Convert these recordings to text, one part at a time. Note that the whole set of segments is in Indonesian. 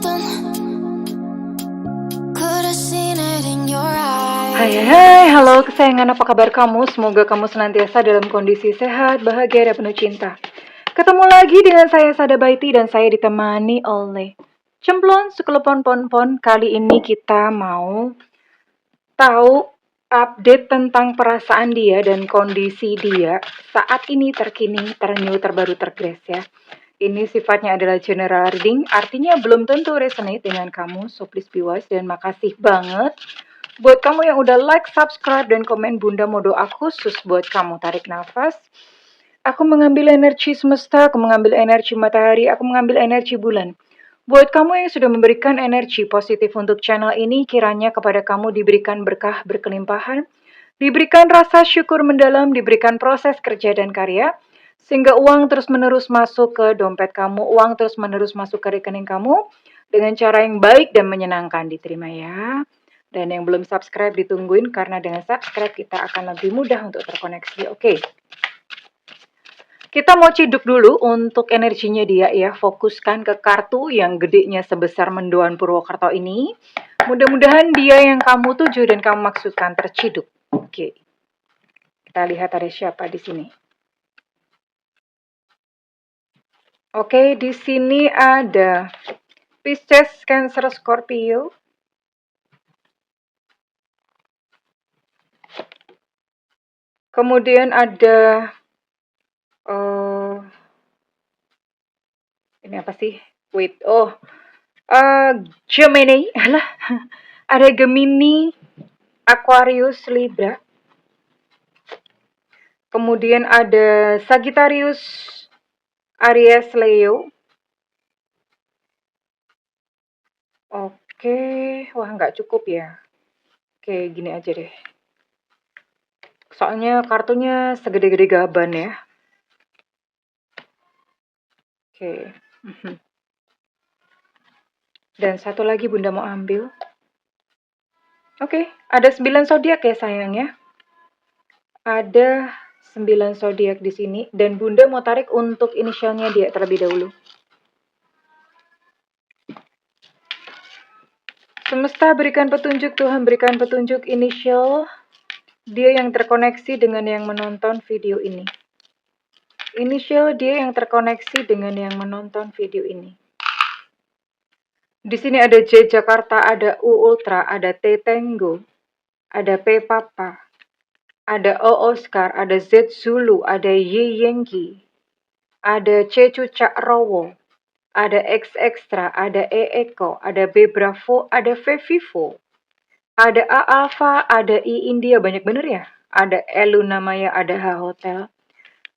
something. Could've seen it in your eyes. Hai, halo kesayangan, apa kabar kamu? Semoga kamu senantiasa dalam kondisi sehat, bahagia, dan penuh cinta. Ketemu lagi dengan saya Sada Baiti dan saya ditemani oleh Cemplon Sukelepon Pon. Kali ini kita mau tahu update tentang perasaan dia dan kondisi dia saat ini, terkini, ternew, terbaru, tergres ya. Ini sifatnya adalah general reading, artinya belum tentu resonate dengan kamu, so please be wise. Dan makasih banget buat kamu yang udah like, subscribe, dan komen. Bunda mau doa khusus buat kamu. Tarik nafas. Aku mengambil energi semesta, aku mengambil energi matahari, aku mengambil energi bulan. Buat kamu yang sudah memberikan energi positif untuk channel ini, kiranya kepada kamu diberikan berkah berkelimpahan, diberikan rasa syukur mendalam, diberikan proses kerja dan karya, sehingga uang terus-menerus masuk ke dompet kamu, uang terus-menerus masuk ke rekening kamu, dengan cara yang baik dan menyenangkan. Diterima ya. Dan yang belum subscribe ditungguin, karena dengan subscribe kita akan lebih mudah untuk terkoneksi. Oke. Kita mau ciduk dulu untuk energinya dia ya. Fokuskan ke kartu yang gedenya sebesar mendoan Purwokerto ini. Mudah-mudahan dia yang kamu tuju dan kamu maksudkan terciduk. Oke. Kita lihat ada siapa di sini. Oke, di sini ada Pisces, Cancer, Scorpio. Kemudian ada ini apa sih? Wait, Gemini. Alah, ada Gemini, Aquarius, Libra. Kemudian ada Sagittarius, Aries, Leo. Oke, wah nggak cukup ya. Oke, gini aja deh. Soalnya kartunya segede-gede gaban ya. Oke. Dan satu lagi Bunda mau ambil. Oke, ada 9 zodiak ya sayang ya. Ada 9 zodiak di sini dan Bunda mau tarik untuk inisialnya dia terlebih dahulu. Semesta berikan petunjuk, Tuhan berikan petunjuk inisial dia yang terkoneksi dengan yang menonton video ini. Inisial dia yang terkoneksi dengan yang menonton video ini. Di sini ada J Jakarta, ada U Ultra, ada T Tango, ada P Papa, ada O Oscar, ada Z Zulu, ada Y Yankee, ada C Cucak Rowo, ada X Extra, ada E Eko, ada B Bravo, ada V Vivo, ada A Alpha, ada I India, banyak bener ya. Ada E Luna Maya, ada H Hotel,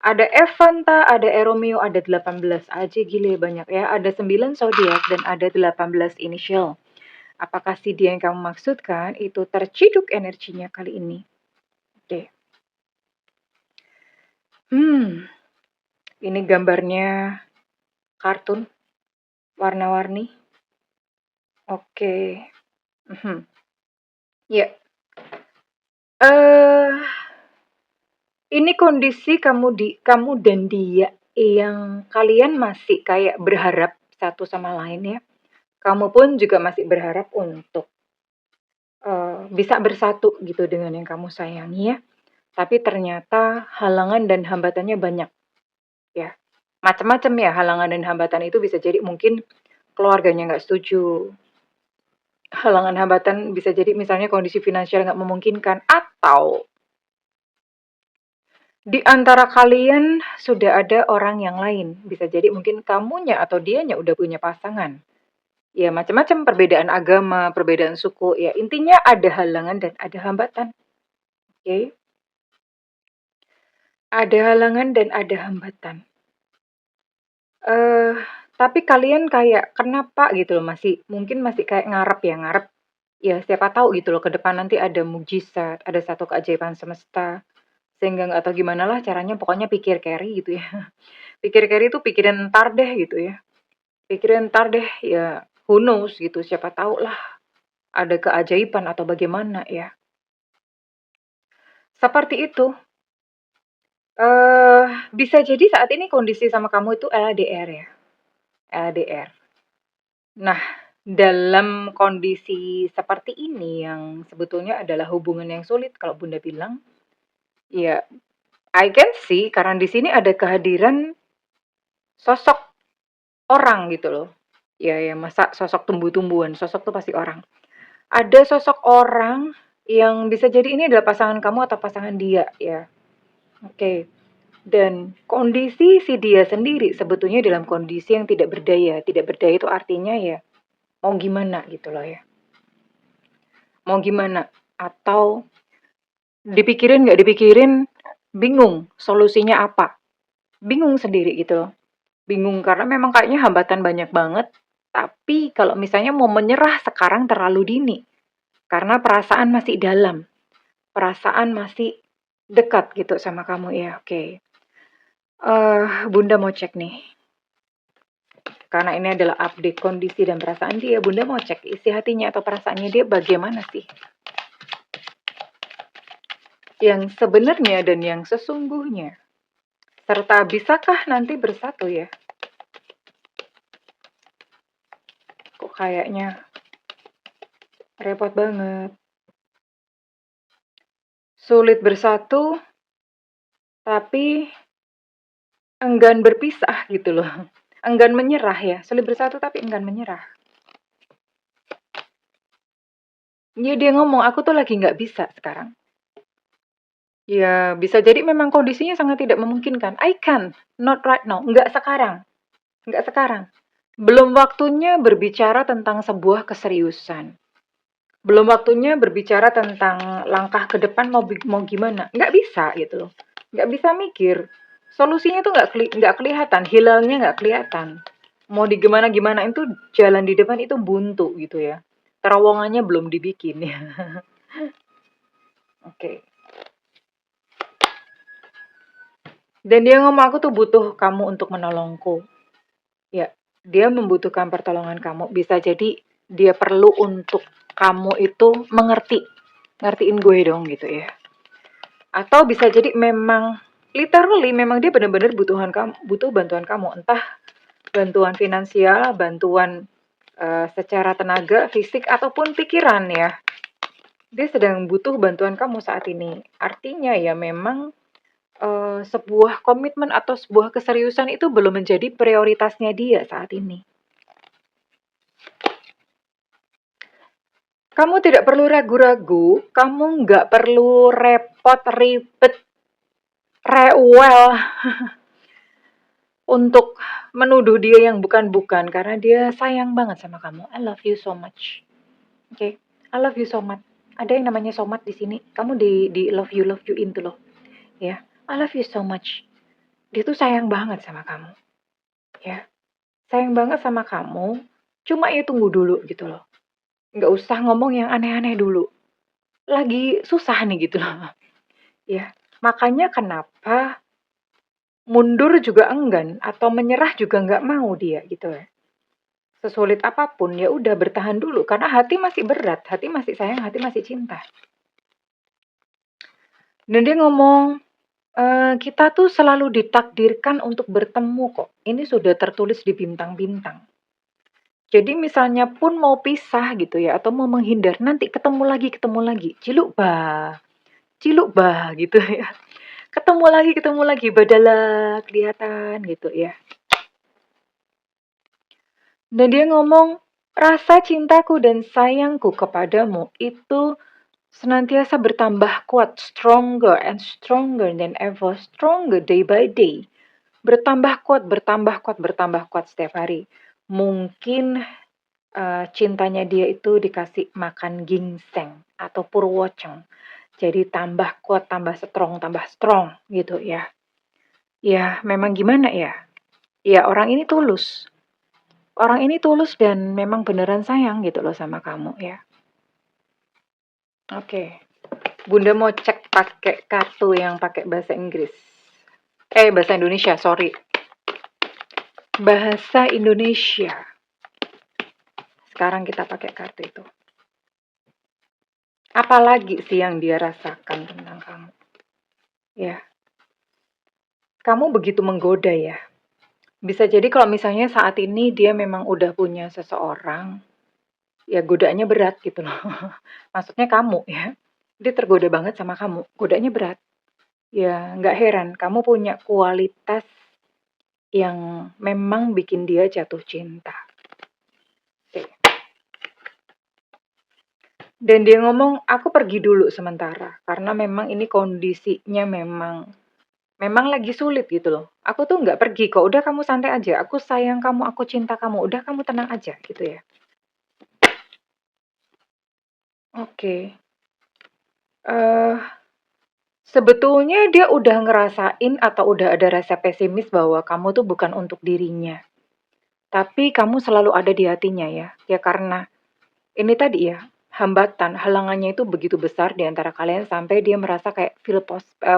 ada Evanta, ada Romeo, ada 18 aja, gile banyak ya. Ada 9 zodiak dan ada 18 inisial. Apakah si dia yang kamu maksudkan itu terciduk energinya kali ini? Oke. Ini gambarnya kartun warna-warni. Oke. Ya. Ini kondisi kamu dan dia yang kalian masih kayak berharap satu sama lain ya. Kamu pun juga masih berharap untuk bisa bersatu gitu dengan yang kamu sayangi ya. Tapi ternyata halangan dan hambatannya banyak ya. Macam-macam ya halangan dan hambatan itu bisa jadi mungkin keluarganya nggak setuju. Halangan hambatan bisa jadi misalnya kondisi finansial nggak memungkinkan, atau di antara kalian sudah ada orang yang lain. Bisa jadi mungkin kamunya atau dianya udah punya pasangan. Ya macam-macam, perbedaan agama, perbedaan suku. Ya intinya ada halangan dan ada hambatan. Oke. Ada halangan dan ada hambatan. Tapi kalian kayak kenapa gitu loh, mungkin masih kayak ngarep. Ya siapa tahu gitu loh ke depan nanti ada mukjizat, ada satu keajaiban semesta. Sehingga nggak tahu gimana lah caranya, pokoknya pikir carry gitu ya. Pikir carry itu pikirin ntar deh gitu ya. Pikirin ntar deh ya, who knows gitu, siapa tahu lah ada keajaiban atau bagaimana ya. Seperti itu. Bisa jadi saat ini kondisi sama kamu itu LDR ya. LDR. Nah, dalam kondisi seperti ini yang sebetulnya adalah hubungan yang sulit kalau Bunda bilang, ya I can see karena di sini ada kehadiran sosok orang gitu loh. Ya masa sosok tumbuh-tumbuhan, sosok tuh pasti orang. Ada sosok orang yang bisa jadi ini adalah pasangan kamu atau pasangan dia ya. Oke. Dan kondisi si dia sendiri sebetulnya dalam kondisi yang tidak berdaya. Tidak berdaya itu artinya ya mau gimana gitu loh ya. Mau gimana? Atau dipikirin nggak dipikirin, bingung solusinya apa. Bingung sendiri gitu loh. Bingung karena memang kayaknya hambatan banyak banget. Tapi kalau misalnya mau menyerah sekarang terlalu dini. Karena perasaan masih dalam. Perasaan masih dekat gitu sama kamu ya. Oke. Bunda mau cek nih. Karena ini adalah update kondisi dan perasaan dia. Bunda mau cek isi hatinya atau perasaannya dia bagaimana sih. Yang sebenarnya dan yang sesungguhnya. Serta bisakah nanti bersatu ya. Kok kayaknya repot banget. Sulit bersatu, tapi enggan berpisah gitu loh. Enggan menyerah ya. Sulit bersatu tapi enggan menyerah. Ya dia ngomong, aku tuh lagi nggak bisa sekarang. Ya bisa jadi memang kondisinya sangat tidak memungkinkan. I can, not right now. Nggak sekarang. Nggak sekarang. Belum waktunya berbicara tentang sebuah keseriusan. Belum waktunya berbicara tentang langkah ke depan mau gimana. Nggak bisa gitu loh. Nggak bisa mikir. Solusinya tuh nggak kelihatan. Hilalnya nggak kelihatan. Mau di gimana itu jalan di depan itu buntu gitu ya. Terowongannya belum dibikin ya. Oke. Dan dia ngomong aku tuh butuh kamu untuk menolongku. Ya, dia membutuhkan pertolongan kamu. Bisa jadi dia perlu untuk kamu itu mengerti. Ngertiin gue dong gitu ya. Atau bisa jadi memang literally memang dia benar-benar butuh bantuan kamu. Entah bantuan finansial, bantuan secara tenaga, fisik ataupun pikiran ya. Dia sedang butuh bantuan kamu saat ini. Artinya ya memang sebuah komitmen atau sebuah keseriusan itu belum menjadi prioritasnya dia saat ini. Kamu tidak perlu ragu-ragu, kamu nggak perlu repot, ribet, rewel untuk menuduh dia yang bukan-bukan karena dia sayang banget sama kamu. I love you so much. Oke, I love you so much. Ada yang namanya so much di sini. Kamu di love you into loh. Ya, I love you so much. Dia tuh sayang banget sama kamu. Ya, sayang banget sama kamu. Cuma ya tunggu dulu gitu loh. Nggak usah ngomong yang aneh-aneh dulu. Lagi susah nih gitu loh. Ya, makanya kenapa mundur juga enggan atau menyerah juga nggak mau dia gitu ya. Sesulit apapun ya udah bertahan dulu karena hati masih berat, hati masih sayang, hati masih cinta. Dan dia ngomong, kita tuh selalu ditakdirkan untuk bertemu kok. Ini sudah tertulis di bintang-bintang. Jadi misalnya pun mau pisah gitu ya atau mau menghindar, nanti ketemu lagi. Ciluk bah gitu ya. Ketemu lagi, badala kelihatan gitu ya. Dan dia ngomong, rasa cintaku dan sayangku kepadamu itu senantiasa bertambah kuat, stronger and stronger than ever, stronger day by day. Bertambah kuat setiap hari. Mungkin cintanya dia itu dikasih makan ginseng atau purwoceng. Jadi tambah kuat, tambah strong gitu ya. Ya, memang gimana ya? Ya, orang ini tulus. Orang ini tulus dan memang beneran sayang gitu loh sama kamu ya. Oke. Bunda mau cek pakai kartu yang pakai bahasa Inggris. Bahasa Indonesia, sorry. Bahasa Indonesia. Sekarang kita pakai kartu itu. Apalagi sih yang dia rasakan tentang kamu? Ya. Kamu begitu menggoda ya. Bisa jadi kalau misalnya saat ini dia memang udah punya seseorang, ya godaannya berat gitu loh. Maksudnya kamu ya, dia tergoda banget sama kamu, godaannya berat. Ya nggak heran, kamu punya kualitas yang memang bikin dia jatuh cinta. Oke. Dan dia ngomong, aku pergi dulu sementara, karena memang ini kondisinya memang lagi sulit gitu loh. Aku tuh nggak pergi kok, udah kamu santai aja, aku sayang kamu, aku cinta kamu, udah kamu tenang aja gitu ya. Oke. eh Sebetulnya dia udah ngerasain atau udah ada rasa pesimis bahwa kamu tuh bukan untuk dirinya. Tapi kamu selalu ada di hatinya ya. Ya karena ini tadi ya, hambatan, halangannya itu begitu besar di antara kalian sampai dia merasa kayak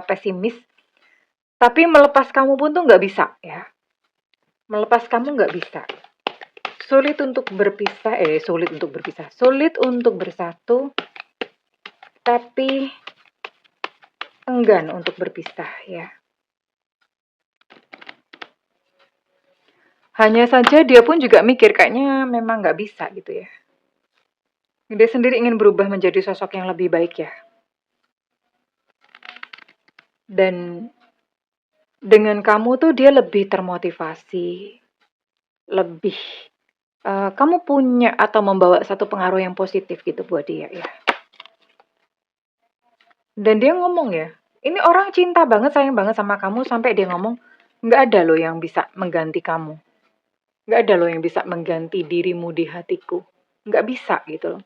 pesimis. Tapi melepas kamu pun tuh nggak bisa ya. Melepas kamu nggak bisa. Sulit untuk bersatu, tapi enggan untuk berpisah ya. Hanya saja dia pun juga mikir kayaknya memang nggak bisa gitu ya. Dia sendiri ingin berubah menjadi sosok yang lebih baik ya. Dan dengan kamu tuh dia lebih termotivasi, lebih kamu punya atau membawa satu pengaruh yang positif gitu buat dia ya. Dan dia ngomong ya, ini orang cinta banget, sayang banget sama kamu sampai dia ngomong, nggak ada loh yang bisa mengganti kamu. Nggak ada loh yang bisa mengganti dirimu di hatiku. Nggak bisa gitu loh.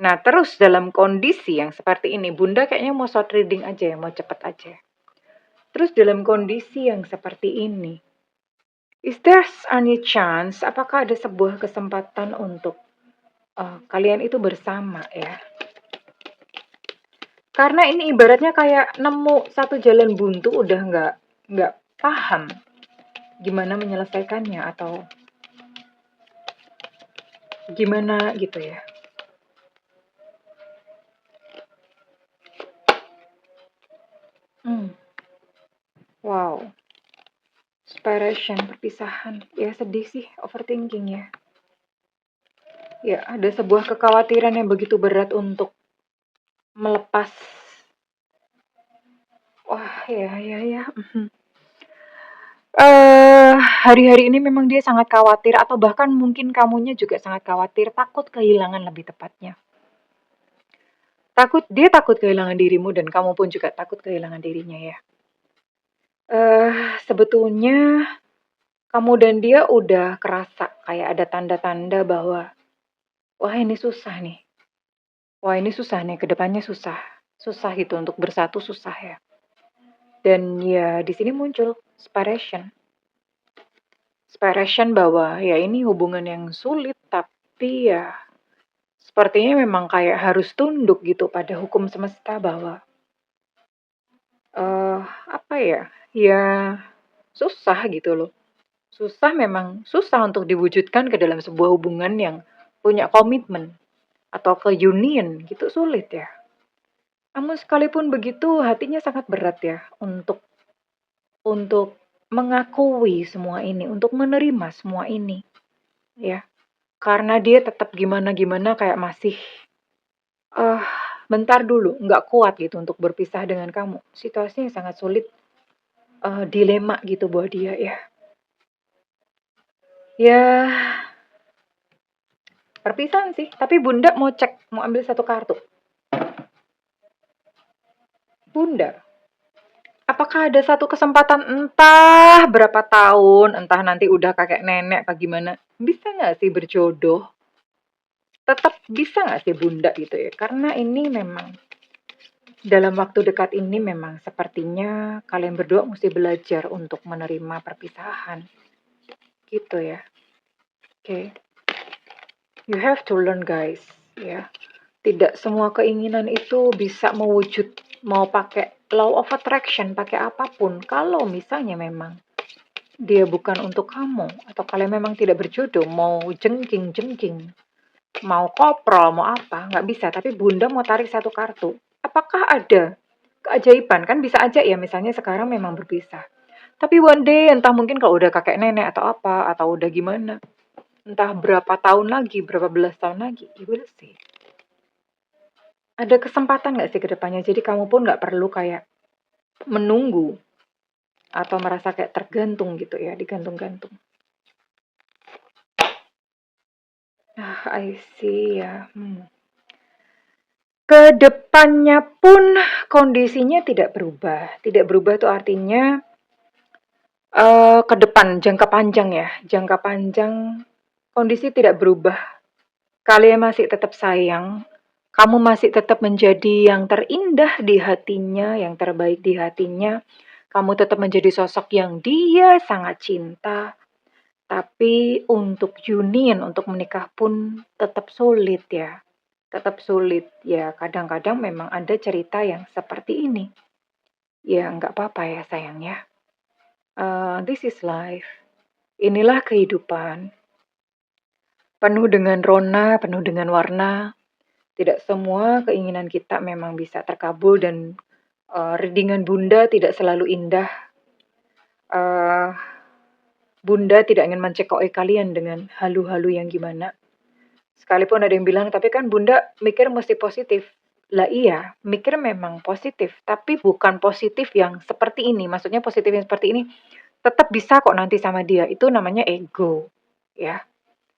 Nah, terus dalam kondisi yang seperti ini, Bunda kayaknya mau short reading aja ya, mau cepet aja. Terus dalam kondisi yang seperti ini, is there any chance, apakah ada sebuah kesempatan untuk kalian itu bersama ya? Karena ini ibaratnya kayak nemu satu jalan buntu udah nggak paham gimana menyelesaikannya atau gimana gitu ya. Wow, separation, perpisahan. Ya sedih sih, overthinking ya. Ya, ada sebuah kekhawatiran yang begitu berat untuk melepas. Wah, ya. Hari-hari ini memang dia sangat khawatir atau bahkan mungkin kamunya juga sangat khawatir, takut kehilangan lebih tepatnya. Dia takut kehilangan dirimu dan kamu pun juga takut kehilangan dirinya ya. Sebetulnya kamu dan dia udah kerasa kayak ada tanda-tanda bahwa wah ini susah nih. Wah ini susah nih, kedepannya susah. Susah gitu untuk bersatu susah ya. Dan ya di sini muncul separation. Separation bahwa ya ini hubungan yang sulit tapi ya sepertinya memang kayak harus tunduk gitu pada hukum semesta bahwa apa ya? Ya susah gitu loh. Susah untuk diwujudkan ke dalam sebuah hubungan yang punya komitmen atau ke union gitu sulit ya. Namun sekalipun begitu hatinya sangat berat ya untuk mengakui semua ini, untuk menerima semua ini ya. Karena dia tetap gimana-gimana kayak masih eh bentar dulu, nggak kuat gitu untuk berpisah dengan kamu. Situasinya sangat sulit, dilema gitu buat dia ya. Ya, perpisahan sih. Tapi Bunda mau cek, mau ambil satu kartu. Bunda, apakah ada satu kesempatan entah berapa tahun, entah nanti udah kakek nenek apa gimana, bisa nggak sih berjodoh? Tetap bisa nggak sih Bunda gitu ya? Karena ini memang dalam waktu dekat ini memang sepertinya kalian berdua mesti belajar untuk menerima perpisahan. Gitu ya. Oke. You have to learn guys, ya. Tidak semua keinginan itu bisa mewujud mau pakai law of attraction, pakai apapun. Kalau misalnya memang dia bukan untuk kamu atau kalian memang tidak berjodoh, mau jengking-jengking, mau koprol, mau apa, nggak bisa. Tapi Bunda mau tarik satu kartu. Apakah ada keajaiban? Kan bisa aja ya, misalnya sekarang memang berpisah. Tapi one day, entah mungkin kalau udah kakek nenek atau apa, atau udah gimana, entah berapa tahun lagi, berapa belas tahun lagi, you will see. Ada kesempatan nggak sih ke depannya? Jadi kamu pun nggak perlu kayak menunggu atau merasa kayak tergantung gitu ya, digantung-gantung. I see ya. Kedepannya pun kondisinya tidak berubah. Tidak berubah itu artinya ke depan, jangka panjang ya. Jangka panjang kondisi tidak berubah. Kalian masih tetap sayang. Kamu masih tetap menjadi yang terindah di hatinya, yang terbaik di hatinya. Kamu tetap menjadi sosok yang dia sangat cinta. Tapi untuk union, untuk menikah pun tetap sulit ya. Tetap sulit. Ya kadang-kadang memang ada cerita yang seperti ini. Ya nggak apa-apa ya sayang ya. This is life. Inilah kehidupan. Penuh dengan rona, penuh dengan warna. Tidak semua keinginan kita memang bisa terkabul dan dengan Bunda tidak selalu indah. Bunda tidak ingin mencekoi kalian dengan halu-halu yang gimana. Sekalipun ada yang bilang, tapi kan Bunda mikir mesti positif. Lah iya, mikir memang positif, tapi bukan positif yang seperti ini. Maksudnya positif yang seperti ini tetap bisa kok nanti sama dia. Itu namanya ego, ya.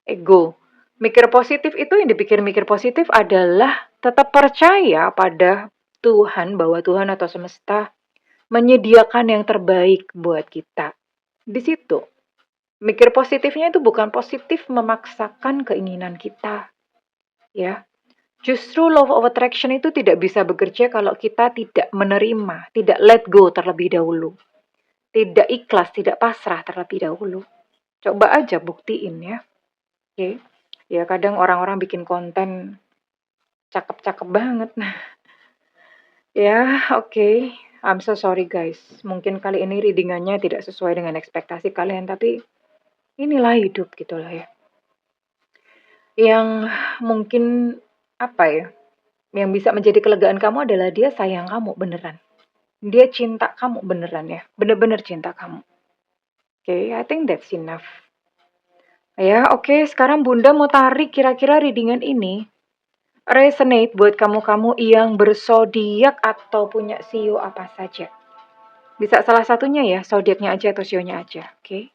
Ego. Mikir positif itu yang dipikir-mikir positif adalah tetap percaya pada Tuhan, bahwa Tuhan atau semesta menyediakan yang terbaik buat kita. Di situ. Mikir positifnya itu bukan positif memaksakan keinginan kita. Ya. Justru law of attraction itu tidak bisa bekerja kalau kita tidak menerima, tidak let go terlebih dahulu. Tidak ikhlas, tidak pasrah terlebih dahulu. Coba aja buktiin ya. Oke. Ya kadang orang-orang bikin konten cakep-cakep banget. Ya, oke. I'm so sorry guys. Mungkin kali ini readingannya tidak sesuai dengan ekspektasi kalian, tapi inilah hidup gitu lah ya. Yang mungkin apa ya? Yang bisa menjadi kelegaan kamu adalah dia sayang kamu beneran. Dia cinta kamu beneran ya. Bener-bener cinta kamu. Oke, I think that's enough. Ya, oke. Sekarang Bunda mau tarik kira-kira readingan ini resonate buat kamu-kamu yang bersodiak atau punya sio apa saja. Bisa salah satunya ya, zodiaknya aja atau sionya aja, oke?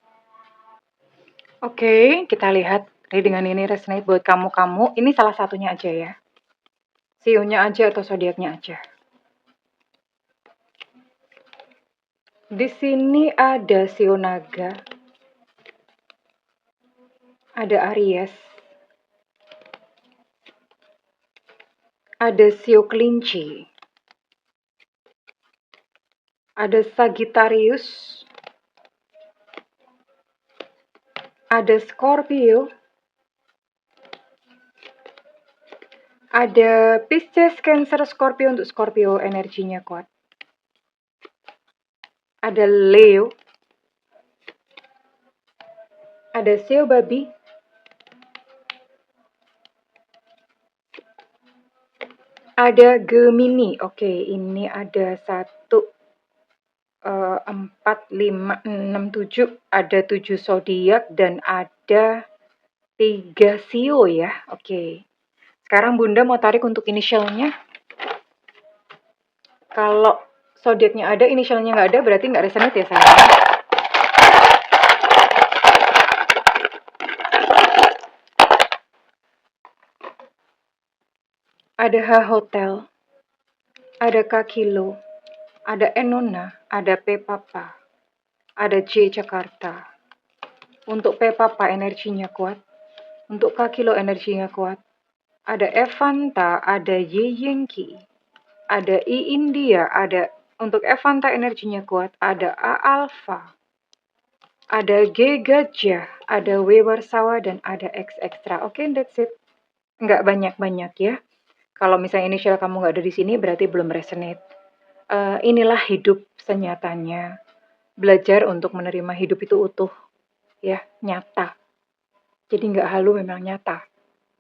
Oke, kita lihat readingan ini resonate buat kamu-kamu. Ini salah satunya aja ya. Sionya aja atau zodiaknya aja. Di sini ada sio naga. Ada Aries. Ada sio kelinci. Ada Sagittarius. Ada Scorpio. Ada Pisces, Cancer, Scorpio untuk Scorpio energinya kuat. Ada Leo. Ada sio babi. Ada Gemini. Oke, ini ada 1, 4, 5, 6, 7. Ada 7 zodiak dan ada 3 sio ya. Oke. Sekarang Bunda mau tarik untuk inisialnya. Kalau zodiaknya ada, inisialnya nggak ada, berarti nggak resonate ya sayang. Ada H Hotel, ada K Kilo, ada Enona, ada P Papa, ada J Jakarta. Untuk P Papa energinya kuat, untuk K Kilo energinya kuat. Ada Evanta, ada Y Yankee, ada I India, ada untuk Evanta energinya kuat, ada A Alpha, ada G Gajah, ada W Warsawa, dan ada X Extra. Oke, that's it. Nggak banyak-banyak ya. Kalau misalnya inisial kamu nggak ada di sini, berarti belum resonate. Inilah hidup senyatanya. Belajar untuk menerima hidup itu utuh, ya, nyata. Jadi nggak halu, memang nyata.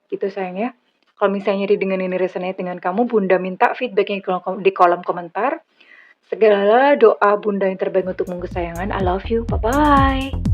Gitu sayang ya. Kalau misalnya readingan ini resonate dengan kamu, Bunda minta feedbacknya di kolom komentar. Segala doa Bunda yang terbaik untukmu kesayangan. I love you. Bye-bye.